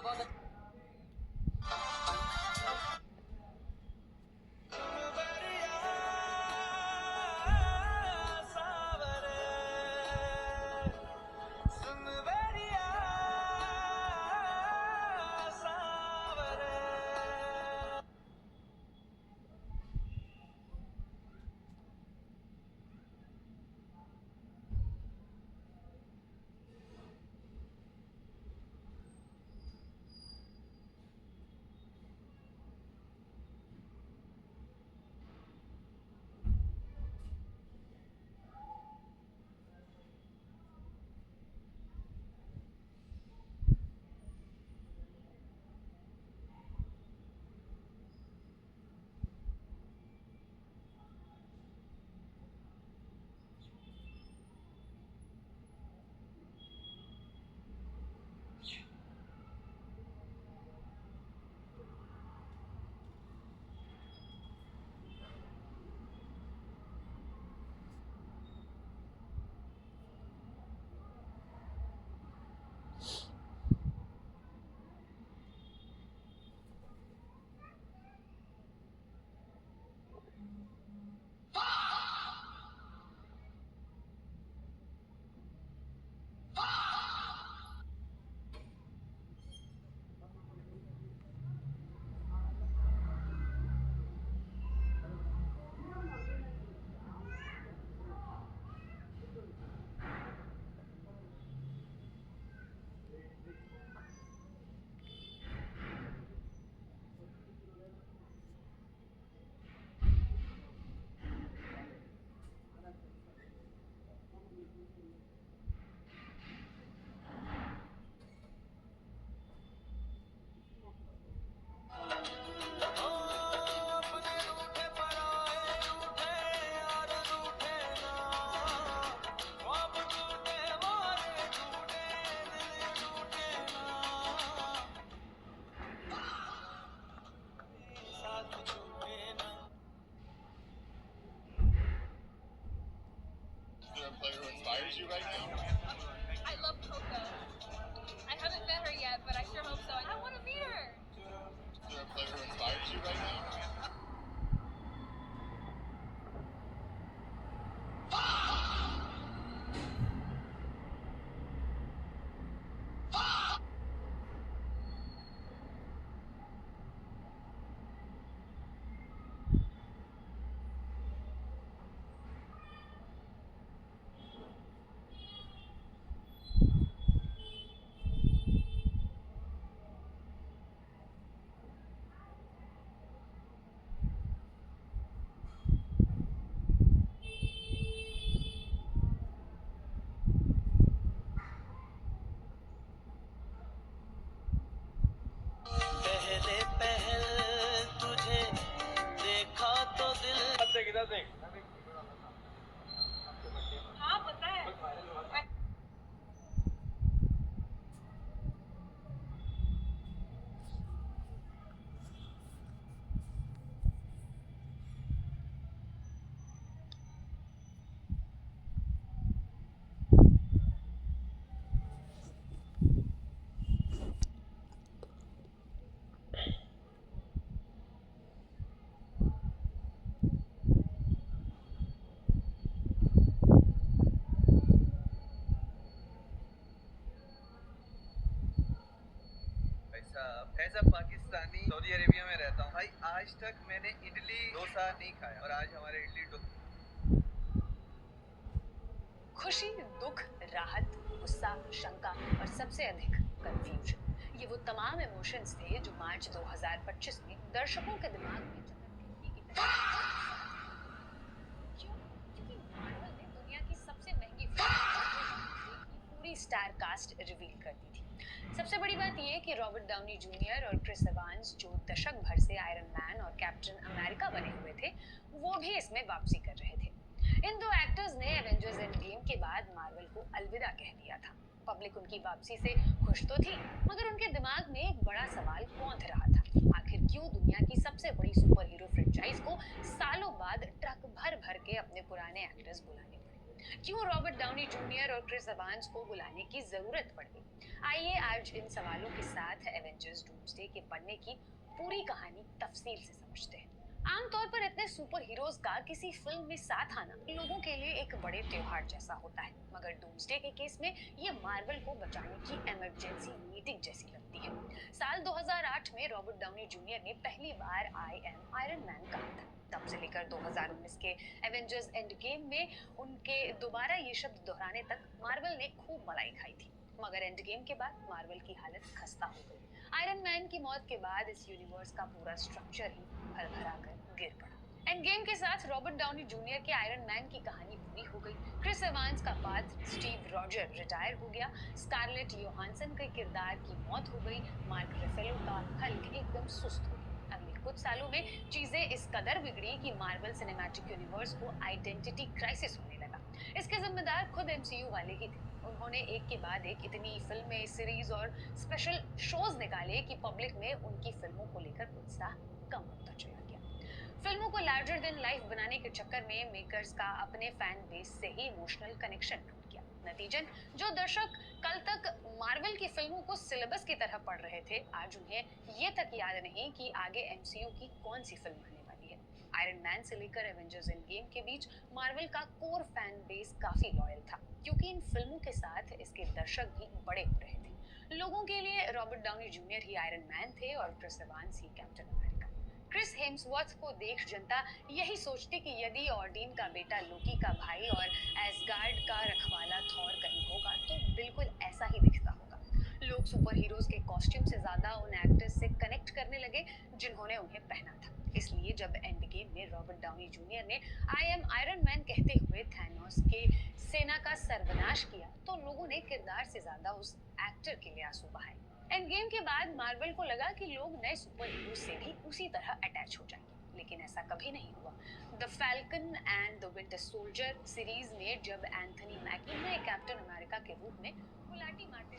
बहुत player who inspires you right now? I love Coco. I haven't met her yet, but I sure hope so. I want to meet her. Is there a player who inspires you right now? पहले पहल तुझे देखा तो दिल हाँ पता है. ऐसा पाकिस्तानी सऊदी अरेबिया में रहता हूँ भाई, आज तक मैंने इडली डोसा नहीं खाया और आज हमारे इडली डोसा. खुशी, दुख, राहत, गुस्सा, शंका और सबसे अधिक कंफ्यूजन, ये वो तमाम इमोशंस थे जो मार्च 2025 में दर्शकों के दिमाग में चकरती की तरह. क्यों? क्योंकि मार्वल ने दुनिया की सबसे महंगी फिल्म की पूरी स्टार कास्ट रिवील कर दी थी. सबसे बड़ी बात यह कि रॉबर्ट डाउनी जूनियर और क्रिस एवांस, जो दशक भर से आयरन मैन और कैप्टन अमेरिका बने हुए थे, वो भी इसमें वापसी कर रहे थे. इन दो एक्टर्स ने एवेंजर्स एंड गेम के बाद मार्वल को अलविदा कह दिया था. पब्लिक उनकी वापसी से खुश तो थी, मगर उनके दिमाग में एक बड़ा सवाल कौंध रहा था. आखिर क्यों दुनिया की सबसे बड़ी सुपर हीरो फ्रेंचाइज को सालों बाद ट्रक भर भर के अपने पुराने एक्टर्स बुलाने पड़े? क्यों रॉबर्ट डाउनी जूनियर और क्रिस एवांस को बुलाने की जरूरत पड़ गई? आइए आज इन सवालों के साथ एवेंजर्स डूम्सडे के बनने की पूरी कहानी तफसील से समझते हैं। आमतौर पर इतने सुपर हीरोज का किसी फिल्म में साथ आना लोगों के लिए एक बड़े त्योहार जैसा होता है, मगर डूम्सडे के केस में ये मार्वल को बचाने की इमरजेंसी मीटिंग जैसी लगती है। साल 2008 में रॉबर्ट डाउनी जूनियर ने पहली बार आई एम आयरन मैन कहा था। तब से लेकर 2019 के एवेंजर्स एंड गेम में उनके दोबारा ये शब्द दोहराने तक मार्वल ने खूब मलाई खाई थी, मगर एंड गेम के बाद मार्वल की हालत खस्ता हो गई। आयरन मैन की मौत के बाद इस यूनिवर्स का पूरा स्ट्रक्चर ही भरभरा कर गिर पड़ा। एंड गेम के साथ रॉबर्ट डाउनी जूनियर के आयरन मैन की कहानी पूरी हो गई। क्रिस एवांस का पात्र स्टीव रॉजर रिटायर हो गया, स्कारलेट योहानसन के किरदार की मौत हो गई, मार्क रेफेलो का हल्क एकदम सुस्त हो गया। अगले कुछ सालों में चीजें इस कदर बिगड़ी कि मार्वल सिनेमैटिक यूनिवर्स को आइडेंटिटी क्राइसिस होने लगा। इसके जिम्मेदार खुद एमसीयू वाले ही थे। उन्होंने एक के बाद एक इतनी फिल्में, सीरीज और स्पेशल शोज निकाले कि पब्लिक में उनकी फिल्मों को लेकर उत्साह कम होता चला गया। फिल्मों को लार्जर देन लाइफ बनाने के चक्कर में मेकर्स का अपने फैन बेस से ही इमोशनल कनेक्शन टूट गया। नतीजन जो दर्शक कल तक मार्वल की फिल्मों को सिलेबस की तरह पढ़ रहे थे, आज उन्हें ये तक याद नहीं कि आगे एमसीयू की कौन सी फिल्म आने वाली है। आयरन मैन से लेकर एवेंजर्स एंड गेम के बीच मार्वल का कोर फैन बेस काफी लॉयल था, क्योंकि इन फिल्मों के साथ इसके दर्शक भी बड़े हो रहे थे। लोगों के लिए रॉबर्ट डाउनी जूनियर ही आयरन मैन थे और क्रिस एवांस ही कैप्टन अमेरिका। क्रिस हेम्सवर्थ को देख जनता यही सोचती कि यदि ऑर्डिन का बेटा लोकी का भाई और एसगार्ड का रखवाला थॉर कहीं होगा तो बिल्कुल ऐसा ही दिखता होगा। लोग सुपर हीरोज के कॉस्ट्यूम से ज्यादा उन एक्टर्स से कनेक्ट करने लगे जिन्होंने उन्हें पहना था। इसलिए जब एंड गेम में रॉबर्ट डाउनी जूनियर ने आई एम आयरन मैन कहते हुए थैनोस के सेना का सर्वनाश किया तो लोगों ने किरदार से ज्यादा उस एक्टर के लिए आंसू बहाए। एंड गेम के बाद मार्वल को लगा कि लोग नए सुपर हीरो से भी उसी तरह अटैच हो जाएंगे, लेकिन ऐसा कभी नहीं हुआ। The falcon and the winter soldier series में जब एंथनी मैकी नए कैप्टन अमेरिका के रूप में गुलाटी मारते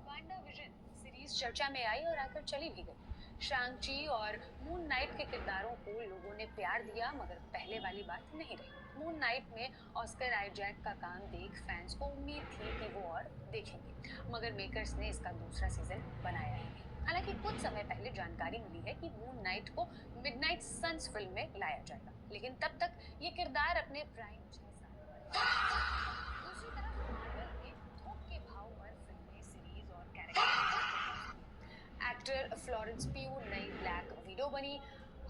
वांडा विजन सीरीज चर्चा में आई और आकर चली भी गई। शांग-ची और मून नाइट के किरदारों को लोगों ने प्यार दिया, मगर पहले वाली बात नहीं रही। मून नाइट में ऑस्कर आइजैक का काम देख फैंस को उम्मीद थी कि वो और देखेंगे, मगर मेकर्स ने इसका दूसरा सीजन बनाया ही नहीं। हालांकि कुछ समय पहले जानकारी मिली है कि मून नाइट को मिडनाइट सन्स फिल्म में लाया जाएगा, लेकिन तब तक ये किरदार अपने प्राइम 6 साल दूसरी तरफ मार्वल ने थोक के भाव पर फिल्में, सीरीज और कैरेक्टर एक्टर फ्लोरेंस प्यू नई ब्लैक विडो बनी।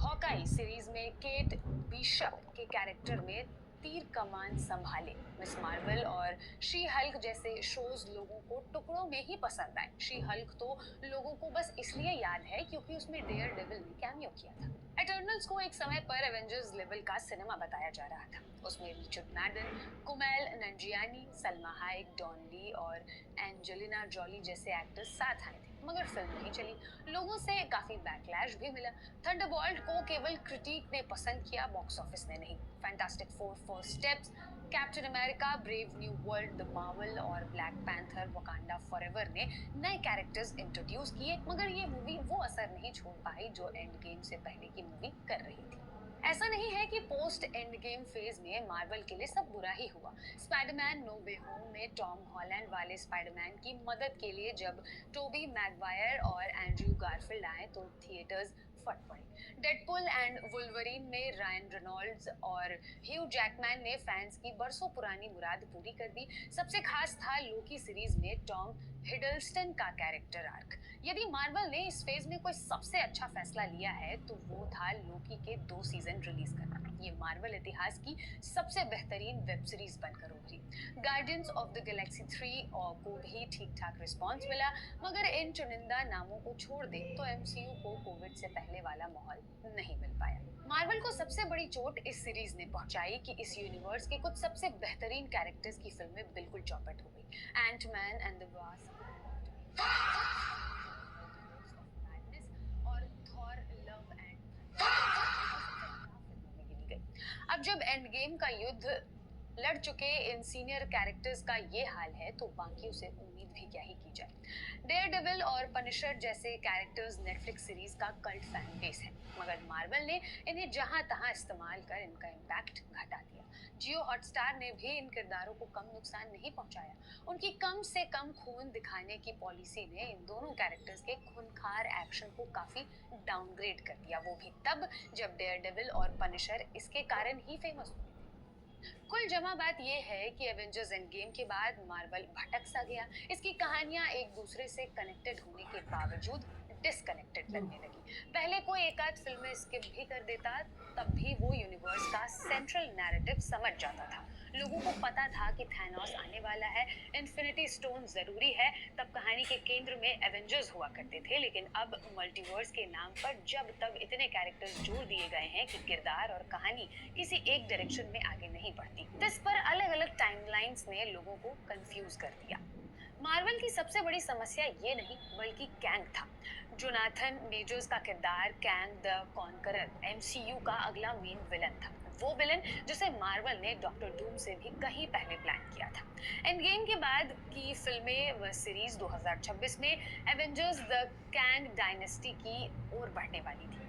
हॉकाई सीरीज में केट बिशप के कैरेक्टर में तीर कमान संभाले। मिस मार्वल और शी हल्क जैसे शोज लोगों को टुकड़ों में ही पसंद आए। शी हल्क तो लोगों को बस इसलिए याद है क्योंकि उसमें डेयर डेविल ने कैमियो किया था। एटर्नल्स को एक समय पर एवेंजर्स लेवल का सिनेमा बताया जा रहा था। उसमें Richard Madden, Kumail Nanjiani, Salma Hayek, Don Lee और एंजेलिना जॉली जैसे एक्टर्स साथ आए थे, मगर फिल्म नहीं चली। लोगों से काफी बैकलैश भी मिला। थंडरबोल्ट को केवल क्रिटिक ने पसंद किया, बॉक्स ऑफिस ने नहीं। Fantastic four first steps, captain America, brave new world, the Marvel और ब्लैक पैंथर वकांडा फॉरएवर ने नए कैरेक्टर्स इंट्रोड्यूस किए, मगर ये मूवी वो असर नहीं छोड़ पाई जो एंड गेम से पहले की मूवी कर रही थी। ऐसा नहीं है कि पोस्ट एंड गेम फेज में मार्वल के लिए सब बुरा ही हुआ। स्पाइडरमैन नो वे होम में टॉम हॉलैंड वाले स्पाइडरमैन की मदद के लिए जब टोबी मैगवायर और एंड्रयू गारफील्ड आए तो थिएटर्स फट पड़े। डेडपुल एंड वुल्वरीन में रायन रेनॉल्ड्स और ह्यू जैकमैन ने फैंस की बरसों पुरानी मुराद पूरी कर दी। सबसे खास था लोकी सीरीज में टॉम हिडलस्टन का कैरेक्टर आर्क। यदि मार्वल ने इस फेज में कोई सबसे अच्छा फैसला लिया है तो वो था लोकी के 2 सीजन रिलीज करना। ये मार्वल इतिहास की सबसे बेहतरीन वेब सीरीज बनकर उभरी। गार्डियंस ऑफ द गैलेक्सी 3 को भी ठीक ठाक रिस्पॉन्स मिला, मगर इन चुनिंदा नामों को छोड़ दे तो एमसीयू को कोविड से पहले वाला माहौल नहीं मिल पाया। मार्वल को सबसे बड़ी चोट इस सीरीज ने पहुंचाई कि इस यूनिवर्स के कुछ सबसे बेहतरीन कैरेक्टर्स की फिल्में बिल्कुल चौपट हो गई। एंटमैन एंड द वास्प और थॉर लव एंड अब जब एंड गेम का युद्ध लड़ चुके इन सीनियर कैरेक्टर्स का ये हाल है तो बाकियों से उम्मीद भी क्या ही की जाए। डेयरडेविल और पनिशर जैसे कैरेक्टर्स नेटफ्लिक्स सीरीज का कल्ट फैन बेस है, मगर मार्वल ने इन्हें जहां तहां इस्तेमाल कर इनका इम्पैक्ट घटा दिया। जियो हॉटस्टार ने भी इन किरदारों को कम नुकसान नहीं पहुंचाया। उनकी कम से कम खून दिखाने की पॉलिसी ने इन दोनों कैरेक्टर्स के खूंखार एक्शन को काफी डाउनग्रेड कर दिया, वो भी तब जब डेयरडेविल और पनिशर इसके कारण ही फेमस हुए थे। कुल जमा बात यह है कि एवेंजर्स एंड गेम के बाद मार्वल भटक सा गया। इसकी कहानियां एक दूसरे से कनेक्टेड होने के बावजूद डिसकनेक्टेड लगने लगी। पहले कोई एक आध फिल्में स्किप भी कर देता, तब भी वो यूनिवर्स का सेंट्रल नैरेटिव समझ जाता था। लोगों को पता था कि थैनोस आने वाला है, इन्फिनिटी स्टोन जरूरी है। तब कहानी के केंद्र में एवेंजर्स हुआ करते थे, लेकिन अब मल्टीवर्स के नाम पर जब तब इतने कैरेक्टर्स जोड़ दिए गए हैं कि किरदार और कहानी किसी एक डायरेक्शन में आगे नहीं बढ़ती। इस पर अलग अलग टाइमलाइंस ने लोगों को कंफ्यूज कर दिया। मार्वल की सबसे बड़ी समस्या ये नहीं बल्कि कैंग था। जोनाथन मेजर्स का किरदार कैंग द कॉन्करर एमसीयू का अगला मेन विलन था। वो विलन जिसे मार्वल ने डॉक्टर डूम से भी कहीं पहले प्लान किया था। एंड गेम के बाद की फिल्में व सीरीज 2026 में एवेंजर्स द कैंग डायनेस्टी की ओर बढ़ने वाली थी।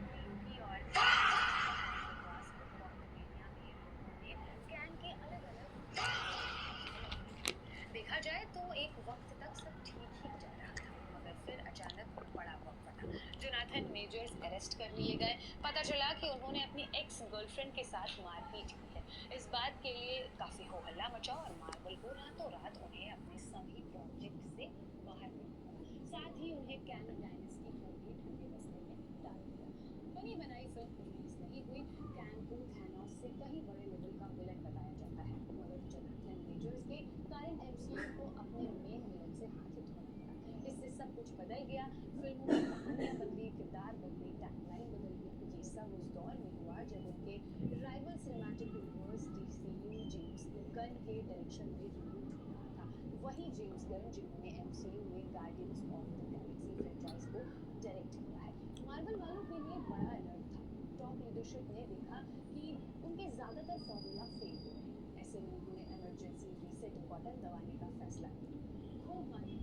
देखा जाए तो एक वक्त तक सब ठीक ही जा रहा था, मगर फिर अचानक बड़ा वक्त था। जोनाथन मेजर्स अरेस्ट कर लिए गए। पता चला कि उन्होंने अपनी एक्स गर्लफ्रेंड के साथ मारपीट की है। इस बात के लिए काफी हो हल्ला मचा और मार्वल को रातों रात उन्हें अपने सभी प्रोजेक्ट से बाहर निकाला। साथ ही उन्हें कैंग डायनेस्टी को भी ठंडे बस्ते में डाल दिया। बनी बनाई फिल्म रिलीज नहीं हुई। कैंग को थैनोस से कहीं बड़े लेवल का विलन बताया जाता है, मगर जोनाथन मेजर्स के कारण एमसीयू को अपने मेन विलन से हाथ ही धोना पड़ा। इससे सब कुछ बदल गया। फिल्मों की कहानियां बदली, किरदार बदले, टाइमलाइन बदल गई। ये सब उस दौर में हुआ जब उनके rival cinematic universe DCU James Gunn के डायरेक्शन में रिबूट हो रहा था। वही जेम्स गन जिन्होंने एमसीयू में guardians of the Galaxy franchise को डायरेक्ट किया है। मार्वल वालों के लिए बड़ा अलर्ट था। टॉप लीडरशिप ने देखा कि उनके ज्यादातर फॉर्मूला फेल हो रहे हैं। ऐसे में उन्होंने इमरजेंसी रीसेट बटन दबाने का फैसला किया। खूब मानी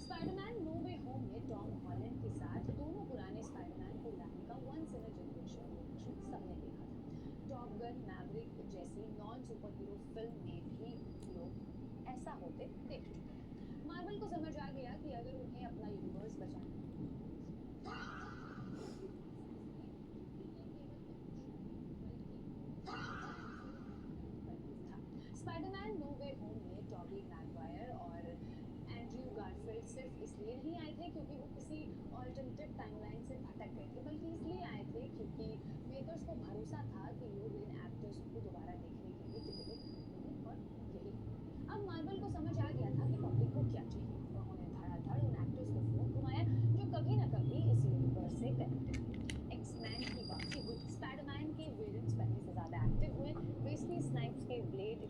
स्पाइडरमैन नो वे होम में टॉम हॉलैंड के साथ दोनों पुराने स्पाइडरमैन को लाने का वंस इन अ जनरेशन सबने देखा था। टॉप गन मैवरिक जैसी नॉन सुपर हीरो फिल्म में भी लोग ऐसा होते देख चुके हैं। मार्वल को समझ आ गया कि अगर उन्हें अपना यूनिवर्स बचाना स्पाइडरमैन नो वे होम में टॉबी मैगवायर और एंड्रयू गारफील्ड सिर्फ इसलिए नहीं आए थे क्योंकि वो किसी ऑल्टरनेटिव टाइमलाइन से भटक गए थे, बल्कि इसलिए आए थे क्योंकि मेकर्स को भरोसा था कि लोग इन एक्टर्स को दोबारा देखने के लिए टिकटें खरीदेंगे और यही। अब मार्वल को समझ आ गया था कि पब्लिक को क्या चाहिए। उन्होंने धड़ाधड़ उन एक्टर्स को फोन घुमाया जो कभी ना कभी इस यूनिवर्स से कनेक्टेड थे। एक्स-मैन की वापसी हुई। स्पाइडरमैन के वेरिएंट्स पहले से ज्यादा एक्टिव हुए। वेस्ली स्नाइप्स के ब्लेड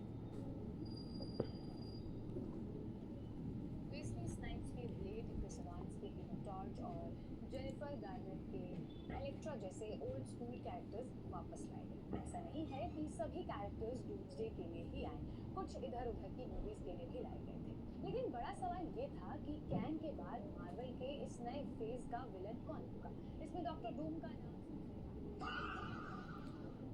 क्रिस एवांस के टॉर्च और जेनिफर गार्नेट के इलेक्ट्रा जैसे ओल्ड स्कूल कैरेक्टर्स वापस लाए गए। ऐसा नहीं है कि सभी कैरेक्टर्स डूम्सडे के लिए ही आए, कुछ इधर उधर की मूवीज के लिए भी लाए गए थे। लेकिन बड़ा सवाल ये था कि कैंग के बाद मार्वल के इस नए फेज का विलन कौन होगा। इसमें डॉक्टर डूम का नाम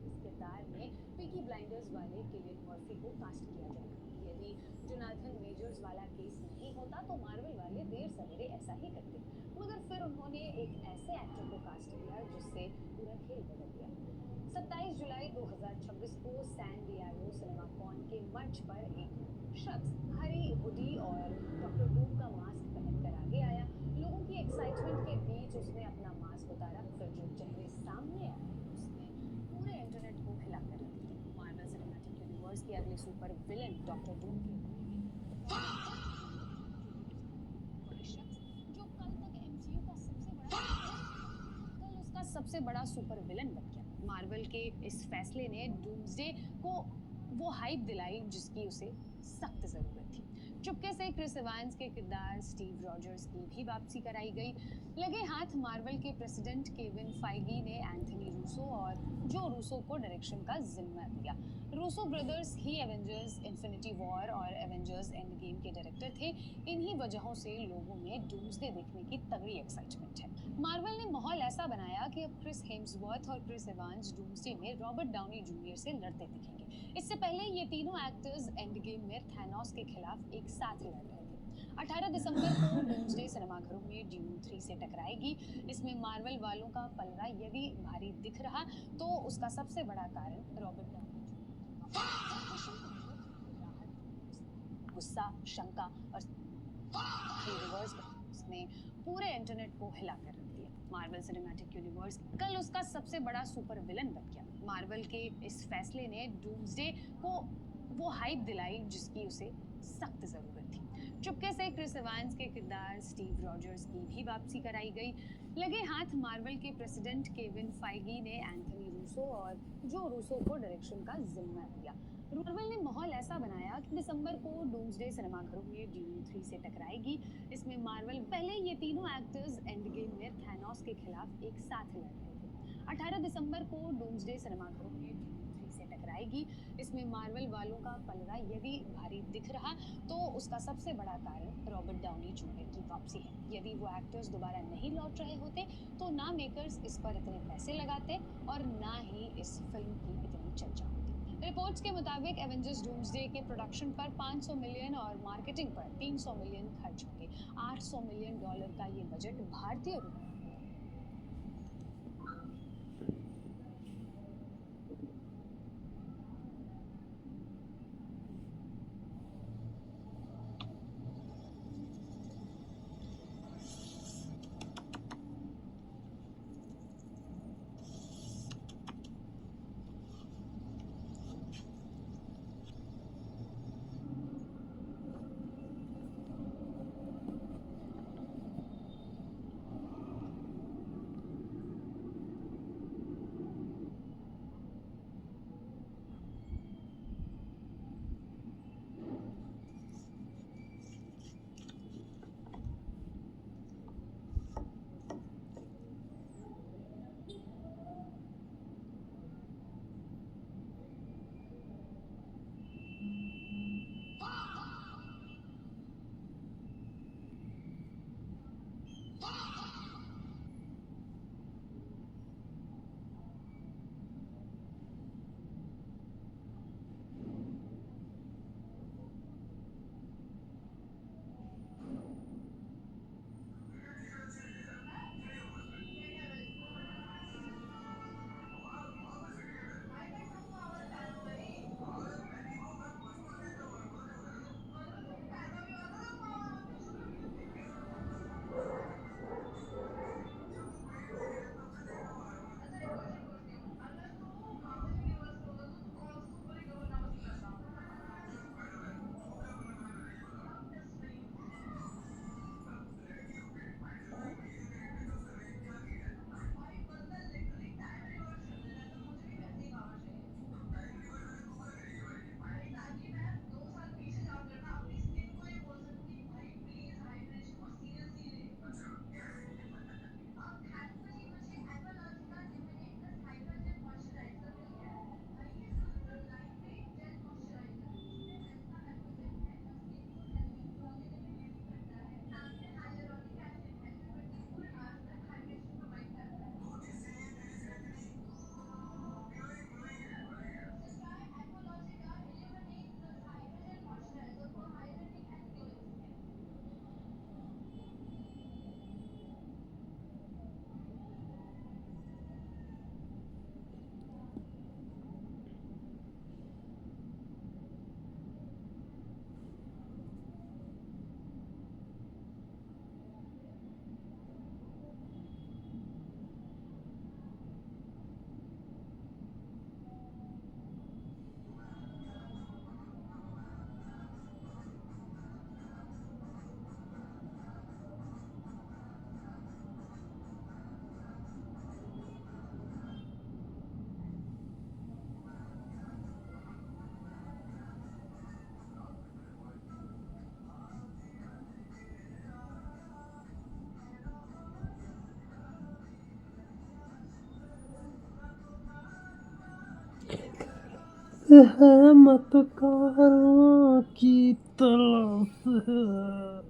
इस किरदार में पीकी ब्लाइंडर्स वाले किलियन मर्फी को कास्ट किया जाएगा। यदि जोनाथन मेजर्स वाला केस नहीं होता तो मार्वल वाले देर सवेरे ऐसा ही करते, मगर फिर उन्होंने एक ऐसे एक्टर को कास्ट किया जिससे पूरा खेल बदल गया। 27 जुलाई 2026 को सैन डिएगो सिनेमाकॉन के मंच पर एक शख्स हरी हुडी और डॉक्टर डूम का मास्क पहनकर आगे आया। लोगों की एक्साइटमेंट के बीच उसने अपना मास्क उतारा, फिर जो चेहरे सामने आए उसने पूरे इंटरनेट को हिलाकर रख दिया। मार्वल सिनेमैटिक यूनिवर्स के अगले सुपर विलन डॉक्टर डूम के सबसे बड़ा सुपर विलन बन गया। मार्वल के इस फैसले ने डूम्सडे को वो हाइप दिलाई जिसकी उसे सख्त जरूरत थी। चुपके से क्रिस इवांस के किरदार स्टीव रॉजर्स की भी वापसी कराई गई। लगे हाथ मार्वल के प्रेसिडेंट केविन फाइगी ने एंथनी रूसो और जो रूसो को डायरेक्शन का जिम्मा दिया। रूसो ब्रदर्स ही एवेंजर्स इन्फिनिटी वॉर और एवेंजर्स एंड गेम के डायरेक्टर थे। इन्हीं वजहों से लोगों में डूम्सडे देखने की तगड़ी एक्साइटमेंट है। मार्वल ने माहौल ऐसा बनाया कि अब क्रिस हेम्सवर्थ और क्रिस इवांस डूम्सडे में रॉबर्ट डाउनी जूनियर से लड़ते दिखेंगे। इससे पहले ये तीनों एक्टर्स एंड गेम में थैनोस के खिलाफ एक साथ लड़ रहे थे। 18 दिसंबर को डूम्सडे सिनेमाघरों में ड्यून 3 से टकराएगी। इसमें मार्वल वालों का पलड़ा यदि भारी दिख रहा तो उसका सबसे बड़ा कारण रॉबर्ट डाउनी गुस्सा, शंका और यूनिवर्स ने पूरे इंटरनेट को हिला कर रख दिया। मार्वल सिनेमैटिक यूनिवर्स कल उसका सबसे बड़ा सुपर विलन बन गया। मार्वल के इस फैसले ने डूम्सडे को वो हाइप दिलाई जिसकी उसे सख्त जरूरत थी। चुपके से क्रिस इवांस के किरदार स्टीव रॉजर्स की भी वापसी कराई गई। लगे हाथ मार्वल के प्रेसिडेंट केविन फाइगी ने एंथनी रूसो और जो रूसो को डायरेक्शन का जिम्मा दिया। मार्वल ने माहौल ऐसा बनाया कि दिसंबर को डूम्सडे सिनेमाघरों में ड्यून 3 से टकराएगी। इसमें मार्वल पहले ये तीनों एक्टर्स एंड गेम में थैनोस के खिलाफ एक साथ लड़ रहे थे। 18 दिसंबर को डूम्सडे सिनेमाघरों में ड्यून 3 से टकराएगी। इसमें मार्वल वालों का पलड़ा यदि भारी दिख रहा तो उसका सबसे बड़ा कारण रॉबर्ट डाउनी जूनियर की वापसी है। यदि वो एक्टर्स दोबारा नहीं लौट रहे होते तो ना मेकर्स इस पर इतने पैसे लगाते और ना ही इस फिल्म की इतनी चर्चा होती। रिपोर्ट्स के मुताबिक एवेंजर्स डूम्सडे के प्रोडक्शन पर 500 मिलियन और मार्केटिंग पर 300 मिलियन खर्च होंगे। $800 मिलियन का ये बजट भारतीय रुपए सहमतकारों की तलाश है।